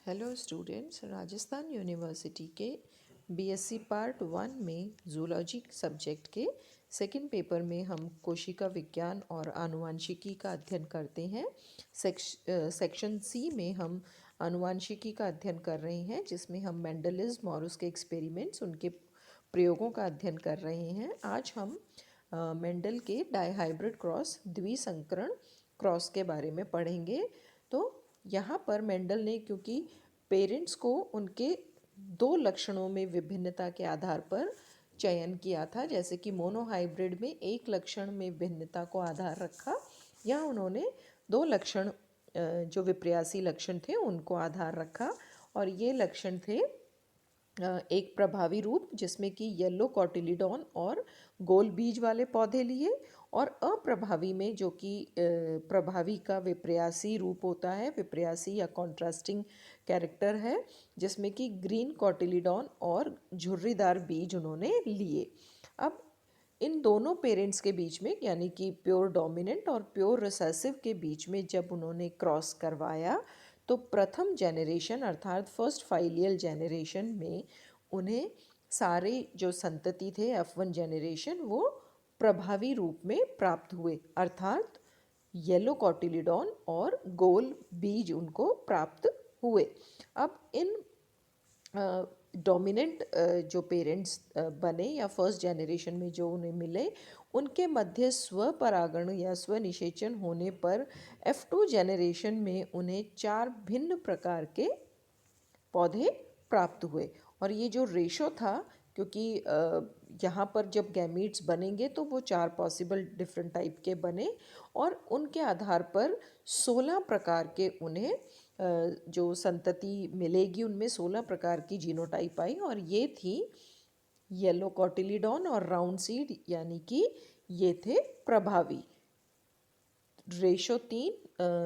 Hello students, Rajasthan university के BSc part 1 में zoology subject के सेकंड पेपर में हम कोशिका विज्ञान और आनुवंशिकी का अध्ययन करते हैं। सेक्शन सी में हम आनुवंशिकी का अध्ययन कर रहे हैं, जिसमें हम मेंडलिज्म और उसके एक्सपेरिमेंट्स, उनके प्रयोगों का अध्ययन कर रहे हैं। आज हम मेंडल के डायहाइब्रिड क्रॉस द्विसंकरण क्रॉस के बारे में पढ़ेंगे। तो यहाँ पर मेंडल ने क्योंकि पेरेंट्स को उनके दो लक्षणों में विभिन्नता के आधार पर चयन किया था, जैसे कि मोनोहाइब्रिड में एक लक्षण में भिन्नता को आधार रखा, या उन्होंने दो लक्षण जो विपर्यासी लक्षण थे उनको आधार रखा। और ये लक्षण थे एक प्रभावी रूप जिसमें कि येलो कॉटिलिडॉन और गोल बीज वाले पौधे लिए, और अप्रभावी में जो कि प्रभावी का विपर्यासी रूप होता है, विपर्यासी या कॉन्ट्रास्टिंग कैरेक्टर है, जिसमें कि ग्रीन कॉटिलिडॉन और झुर्रीदार बीज उन्होंने लिए। अब इन दोनों पेरेंट्स के बीच में, यानी कि प्योर डोमिनेंट और प्योर रिसेसिव के बीच में जब उन्होंने क्रॉस करवाया, तो प्रथम जेनरेशन अर्थात फर्स्ट फाइलियल जेनरेशन में उन्हें सारे जो संतति थे F1 जेनरेशन वो प्रभावी रूप में प्राप्त हुए, अर्थात येलो कॉटिलिडॉन और गोल बीज उनको प्राप्त हुए। अब इन डोमिनेंट जो पेरेंट्स बने या फर्स्ट जेनरेशन में जो उन्हें मिले, उनके मध्य स्वपरागण या स्वनिषेचन होने पर F2 जेनरेशन में उन्हें 4 भिन्न प्रकार के पौधे प्राप्त हुए। और ये जो रेशो था, क्योंकि यहाँ पर जब गैमीट्स बनेंगे तो वो 4 पॉसिबल डिफरेंट टाइप के बने, और उनके आधार पर 16 प्रकार के उन्हें जो संतति मिलेगी उनमें 16 प्रकार की जीनोटाइप आई, और ये थी येलो कॉटिलिडॉन और राउंड सीड, यानी कि ये थे प्रभावी। रेशो 3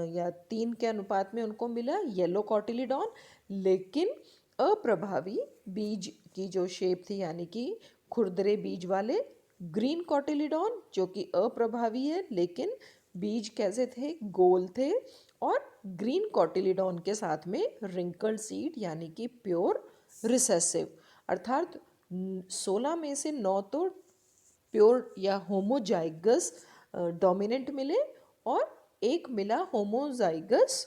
या 3 के अनुपात में उनको मिला येलो कॉटिलिडॉन, लेकिन अप्रभावी बीज की जो शेप थी, यानी कि खुरदरे बीज वाले ग्रीन कॉटिलिडॉन, जो कि अप्रभावी है, लेकिन बीज कैसे थे, गोल थे, और ग्रीन कॉटिलिडॉन के साथ में रिंकल्ड सीड, यानी कि प्योर रिसेसिव। अर्थात 16 में से 9 तो प्योर या होमोजाइगस डोमिनेंट मिले, और एक मिला होमोजाइगस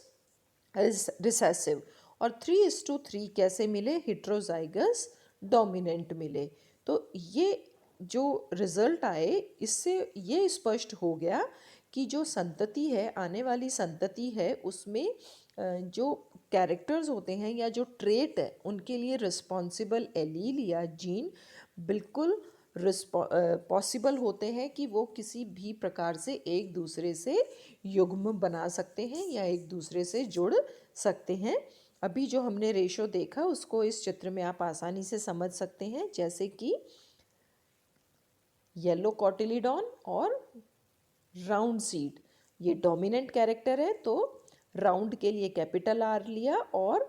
रिसेसिव, और 3:3 कैसे मिले, हेट्रोजाइगस डोमिनेंट मिले। तो ये जो रिजल्ट आए, इससे ये स्पष्ट हो गया कि जो संतति है, आने वाली संतति है, उसमें जो कैरेक्टर्स होते हैं या जो ट्रेट है, उनके लिए रिस्पॉन्सिबल एलील या जीन बिल्कुल पॉसिबल होते हैं कि वो किसी भी प्रकार से एक दूसरे से युग्म बना सकते हैं या एक दूसरे से जुड़ सकते हैं। अभी जो हमने रेशो देखा उसको इस चित्र में आप आसानी से समझ सकते हैं, जैसे कि येलो कॉटिलिडॉन और राउंड सीड, ये डोमिनेंट कैरेक्टर है, तो राउंड के लिए कैपिटल R लिया और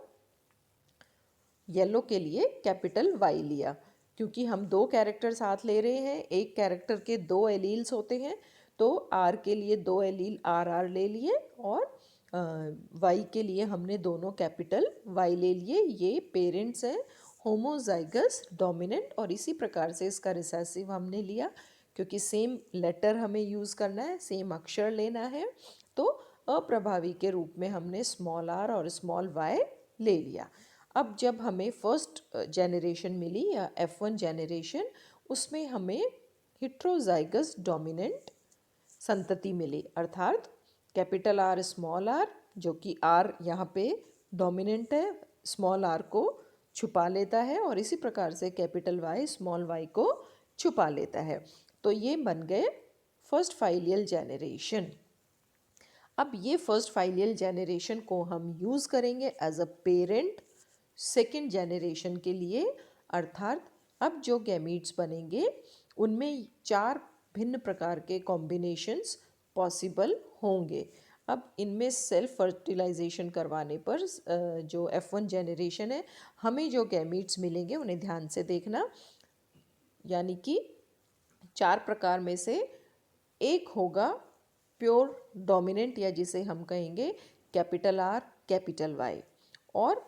येलो के लिए कैपिटल Y लिया। क्योंकि हम दो कैरेक्टर साथ ले रहे हैं, एक कैरेक्टर के दो एलील्स होते हैं, तो R के लिए दो एलील RR ले लिए, और Y के लिए हमने दोनों कैपिटल Y ले लिए। ये पेरेंट्स हैं होमोजाइगस डोमिनेंट, और इसी प्रकार से इसका रिसेसिव हमने लिया, क्योंकि सेम लेटर हमें यूज़ करना है, सेम अक्षर लेना है, तो अप्रभावी के रूप में हमने स्मॉल r और स्मॉल y ले लिया। अब जब हमें फर्स्ट जेनरेशन मिली या F1 जेनरेशन, उसमें हमें हेट्रोजाइगस डोमिनेंट संतति मिली, अर्थात कैपिटल R स्मॉल r, जो कि R यहाँ पे डोमिनेंट है, स्मॉल r को छुपा लेता है, और इसी प्रकार से कैपिटल Y स्मॉल y को छुपा लेता है। तो ये बन गए फर्स्ट फाइलियल जेनरेशन। अब ये फर्स्ट फाइलियल जेनरेशन को हम यूज़ करेंगे as a parent second generation के लिए, अर्थात अब जो गैमीट्स बनेंगे उनमें 4 भिन्न प्रकार के कॉम्बिनेशंस पॉसिबल होंगे। अब इनमें सेल्फ फर्टिलाइजेशन करवाने पर जो F1 जेनरेशन है, हमें जो गैमीट्स मिलेंगे उन्हें ध्यान से देखना, यानी कि 4 प्रकार में से एक होगा प्योर डोमिनेंट, या जिसे हम कहेंगे कैपिटल R कैपिटल Y, और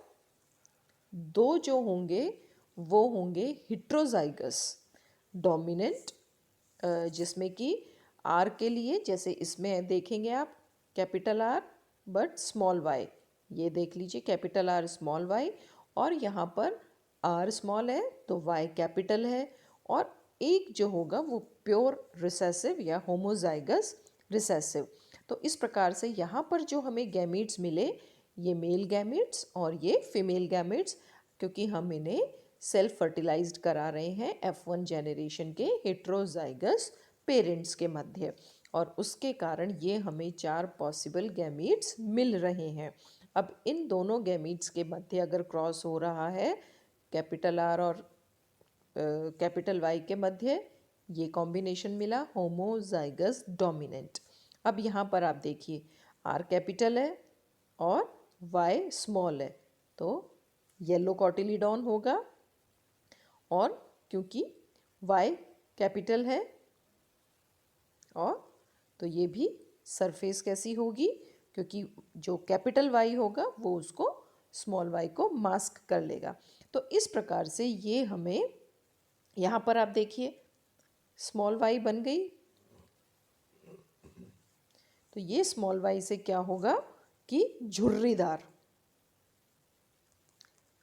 दो जो होंगे वो होंगे हिट्रोजाइगस डोमिनेंट, जिसमें कि आर के लिए जैसे इसमें देखेंगे आप capital R but small Y, ये देख लीजिए कैपिटल आर स्मॉल वाई, और यहाँ पर आर स्मॉल है तो वाई कैपिटल है, और एक जो होगा वो प्योर रिसेसिव या होमोजाइगस रिसेसिव। तो इस प्रकार से यहाँ पर जो हमें गैमीट्स मिले ये मेल गैमीट्स और ये फीमेल गैमीट्स, क्योंकि हम इन्हें सेल्फ फर्टिलाइज्ड करा रहे हैं F1 जेनरेशन के हेट्रोजाइगस पेरेंट्स के मध्य, और उसके कारण ये हमें 4 पॉसिबल गैमीट्स मिल रहे हैं। अब इन दोनों गैमीट्स के मध्य अगर क्रॉस हो रहा है कैपिटल आर और कैपिटल वाई के मध्य, ये कॉम्बिनेशन मिला होमोजाइगस डोमिनेंट। अब यहाँ पर आप देखिए आर कैपिटल है और वाई स्मॉल है, तो येलो कॉटिलीडॉन होगा, और क्योंकि वाई कैपिटल है और तो ये भी सरफेस कैसी होगी, क्योंकि जो कैपिटल वाई होगा वो उसको स्मॉल वाई को मास्क कर लेगा। तो इस प्रकार से ये हमें यहाँ पर आप देखिए स्मॉल वाई बन गई, तो ये स्मॉल वाई से क्या होगा कि झुर्रीदार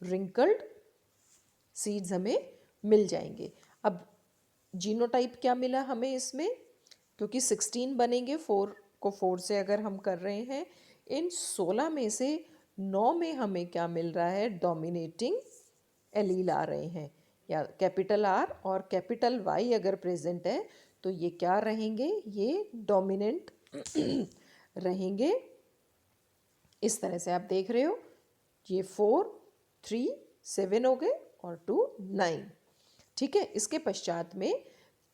रिंकल्ड सीड्स हमें मिल जाएंगे। अब जीनोटाइप क्या मिला हमें इसमें, क्योंकि 16 बनेंगे, 4 को 4 से अगर हम कर रहे हैं, इन 16 में से 9 में हमें क्या मिल रहा है, डोमिनेटिंग एलील आ रहे हैं, या कैपिटल आर और कैपिटल वाई अगर प्रेजेंट है तो ये क्या रहेंगे, ये डोमिनेंट रहेंगे। इस तरह से आप देख रहे हो, ये 4 3 7 हो गए और 2 9। ठीक है, इसके पश्चात में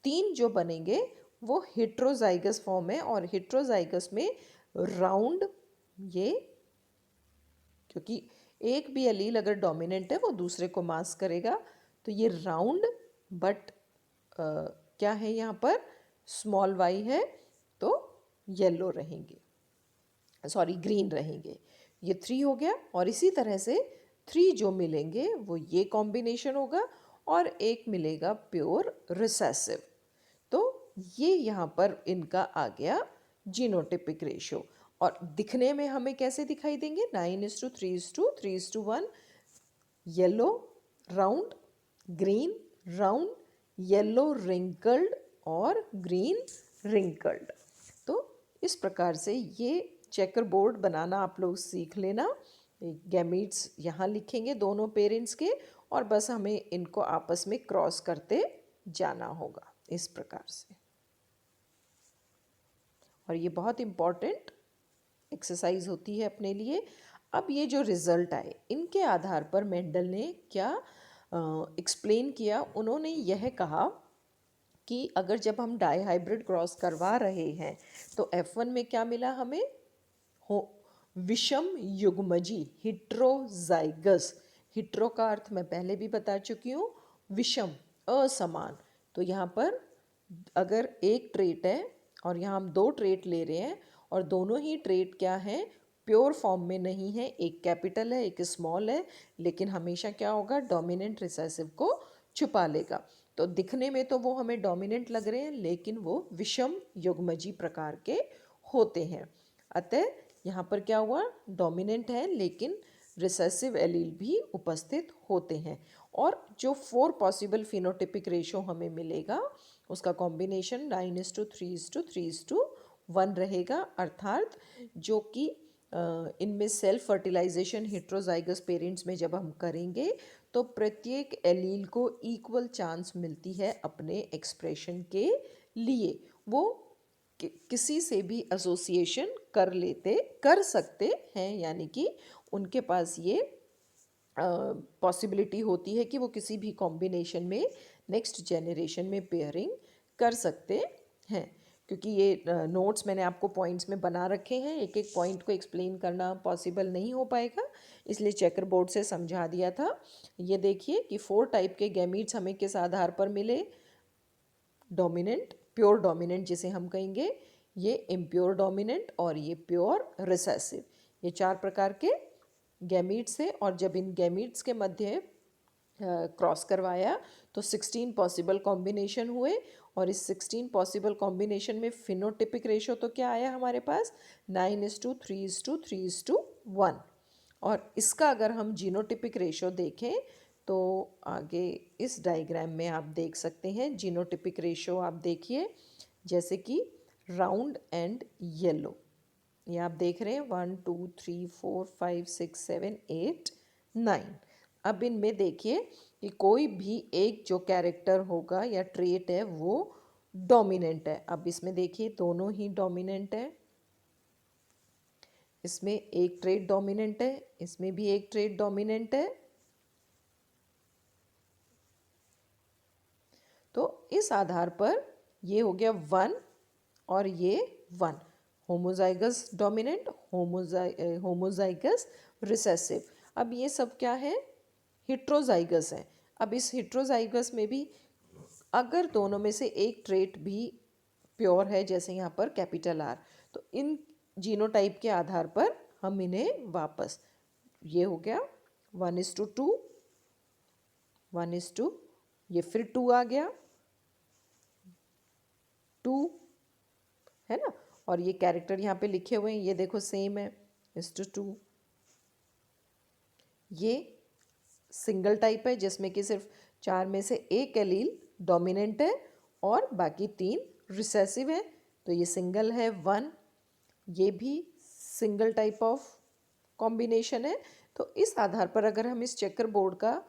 3 जो बनेंगे वो हेट्रोजाइगस फॉर्म है, और हेट्रोजाइगस में राउंड, ये क्योंकि एक भी एलील अगर डोमिनेंट है वो दूसरे को मास्क करेगा, तो ये राउंड बट क्या है यहाँ पर स्मॉल वाई है तो येलो रहेंगे, सॉरी ग्रीन रहेंगे। ये 3 हो गया, और इसी तरह से 3 जो मिलेंगे वो ये कॉम्बिनेशन होगा, और एक मिलेगा प्योर रिसेसिव। तो ये यहाँ पर इनका आ गया जीनोटिपिक रेशो, और दिखने में हमें कैसे दिखाई देंगे, 9:3:3:1, yellow round, green round, yellow wrinkled और ग्रीन रिंकल्ड। तो इस प्रकार से ये चेकर बोर्ड बनाना आप लोग सीख लेना। गैमीट्स यहाँ लिखेंगे दोनों पेरेंट्स के, और बस हमें इनको आपस में क्रॉस करते जाना होगा इस प्रकार से। और ये बहुत इम्पॉर्टेंट एक्सरसाइज होती है अपने लिए। अब ये जो रिज़ल्ट आए इनके आधार पर मेंडल ने क्या एक्सप्लेन किया, उन्होंने यह कहा कि अगर जब हम डाई हाइब्रिड क्रॉस करवा रहे हैं तो F1 में क्या मिला हमें, हो विषम युग्मजी हिट्रोजाइगस। हिट्रो का अर्थ मैं पहले भी बता चुकी हूँ, विषम असमान। तो यहाँ पर अगर एक ट्रेट है और यहाँ हम 2 ट्रेट ले रहे हैं, और दोनों ही ट्रेट क्या है, प्योर फॉर्म में नहीं है, एक कैपिटल है एक स्मॉल है, लेकिन हमेशा क्या होगा, डोमिनेंट रिसेसिव को छुपा लेगा। तो दिखने में तो वो हमें डोमिनेंट लग रहे हैं, लेकिन वो विषम युग्मजी प्रकार के होते हैं। अतः यहाँ पर क्या हुआ, डोमिनेंट है लेकिन रिसेसिव एलील भी उपस्थित होते हैं, और जो 4 पॉसिबल फिनोटिपिक रेशो हमें मिलेगा उसका कॉम्बिनेशन 9:3:3:1 रहेगा, अर्थात जो कि इनमें सेल्फ फर्टिलाइजेशन हेट्रोजाइगस पेरेंट्स में जब हम करेंगे तो प्रत्येक एलील को इक्वल चांस मिलती है अपने एक्सप्रेशन के लिए, वो किसी से भी एसोसिएशन कर सकते हैं, यानी कि उनके पास ये पॉसिबिलिटी होती है कि वो किसी भी कॉम्बिनेशन में नेक्स्ट जेनरेशन में पेयरिंग कर सकते हैं। क्योंकि ये नोट्स मैंने आपको पॉइंट्स में बना रखे हैं, एक एक पॉइंट को एक्सप्लेन करना पॉसिबल नहीं हो पाएगा, इसलिए चेकर बोर्ड से समझा दिया था। ये देखिए कि 4 टाइप के गैमीट्स हमें किस आधार पर मिले, डोमिनेंट, प्योर डोमिनेंट जिसे हम कहेंगे, ये इम्प्योर डोमिनेंट और ये प्योर रिसेसिव, ये 4 प्रकार के गैमीट्स है, और जब इन गैमीट्स के मध्य क्रॉस करवाया तो 16 पॉसिबल कॉम्बिनेशन हुए, और इस 16 पॉसिबल कॉम्बिनेशन में फिनोटिपिक रेशो तो क्या आया हमारे पास, 9:3:3:1। और इसका अगर हम जीनोटिपिक रेशो देखें तो आगे इस डायग्राम में आप देख सकते हैं जीनोटिपिक रेशो। आप देखिए जैसे कि राउंड एंड येलो, ये आप देख रहे हैं 1 2 3 4 5 6 7 8 9। अब इनमें देखिए कि कोई भी एक जो कैरेक्टर होगा या ट्रेट है वो डोमिनेंट है। अब इसमें देखिए दोनों ही डोमिनेंट है, इसमें एक ट्रेट डोमिनेंट है, इसमें भी एक ट्रेट डोमिनेंट है। तो इस आधार पर ये हो गया 1 और ये 1, होमोजाइगस डोमिनेंट, होमोजाइगस रिसेसिव। अब ये सब क्या है, हिट्रोजाइगस है। अब इस हिट्रोजाइगस में भी अगर दोनों में से एक ट्रेट भी प्योर है, जैसे यहाँ पर कैपिटल आर, तो इन जीनोटाइप के आधार पर हम इन्हें वापस, ये हो गया 1:2, 1:2, ये फिर 2 आ गया, 2 है ना, और ये कैरेक्टर यहाँ पे लिखे हुए हैं, ये देखो सेम है, 1:2। ये सिंगल टाइप है जिसमें कि सिर्फ 4 में से एक एलील डोमिनेंट है और बाकी 3 रिसेसिव है, तो ये सिंगल है 1। ये भी सिंगल टाइप ऑफ कॉम्बिनेशन है। तो इस आधार पर अगर हम इस चेकर बोर्ड का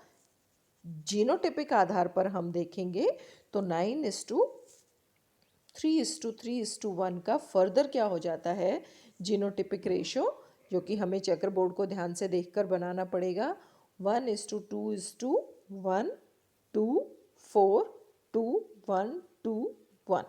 जीनोटिपिक आधार पर हम देखेंगे तो 9:3:3:1 का फर्दर क्या हो जाता है जीनोटिपिक रेशो, जो कि हमें चेकर बोर्ड को ध्यान से देखकर बनाना पड़ेगा। 1:2:1, 2 4 2 1 2 1।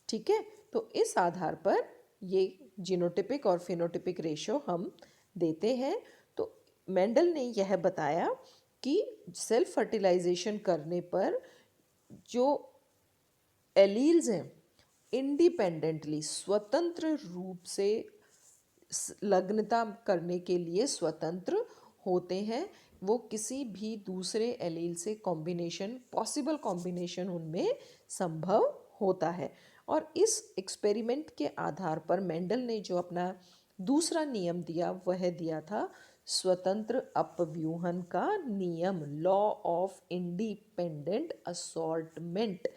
ठीक है, तो इस आधार पर ये जीनोटिपिक और फिनोटिपिक रेशो हम देते हैं। तो मेंडल ने यह बताया कि सेल्फ फर्टिलाइजेशन करने पर जो एलील्स हैं इंडिपेंडेंटली स्वतंत्र रूप से लग्नता करने के लिए स्वतंत्र होते हैं, वो किसी भी दूसरे एलील से कॉम्बिनेशन, पॉसिबल कॉम्बिनेशन उनमें संभव होता है। और इस एक्सपेरिमेंट के आधार पर मेंडल ने जो अपना दूसरा नियम दिया वह दिया था स्वतंत्र अपव्यूहन का नियम, लॉ ऑफ इंडिपेंडेंट असॉर्टमेंट।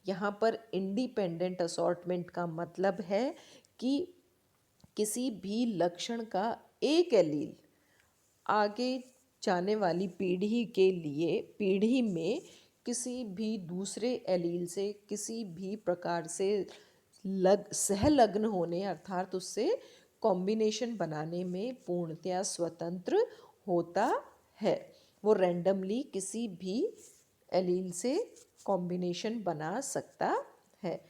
यहाँ पर इंडिपेंडेंट असॉर्टमेंट का मतलब है कि किसी भी लक्षण का एक एलील आगे जाने वाली पीढ़ी के लिए, पीढ़ी में किसी भी दूसरे एलील से किसी भी प्रकार से सहलग्न होने अर्थात उससे कॉम्बिनेशन बनाने में पूर्णतया स्वतंत्र होता है। वो रैंडमली किसी भी एलील से कॉम्बिनेशन बना सकता है।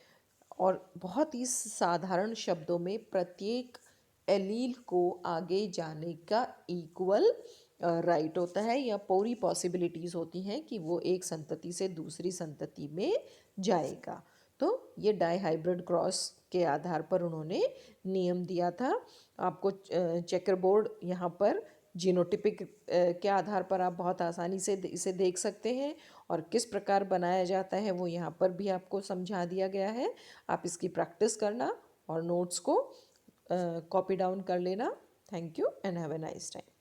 और बहुत ही साधारण शब्दों में प्रत्येक एलील को आगे जाने का इक्वल राइट होता है, या पूरी पॉसिबिलिटीज़ होती हैं कि वो एक संतति से दूसरी संतति में जाएगा। तो ये डाईहाइब्रिड क्रॉस के आधार पर उन्होंने नियम दिया था। आपको चेकर बोर्ड यहाँ पर जीनोटिपिक के आधार पर आप बहुत आसानी से इसे देख सकते हैं, और किस प्रकार बनाया जाता है वो यहाँ पर भी आपको समझा दिया गया है। आप इसकी प्रैक्टिस करना और नोट्स को कॉपी डाउन कर लेना। Thank you and have a nice time.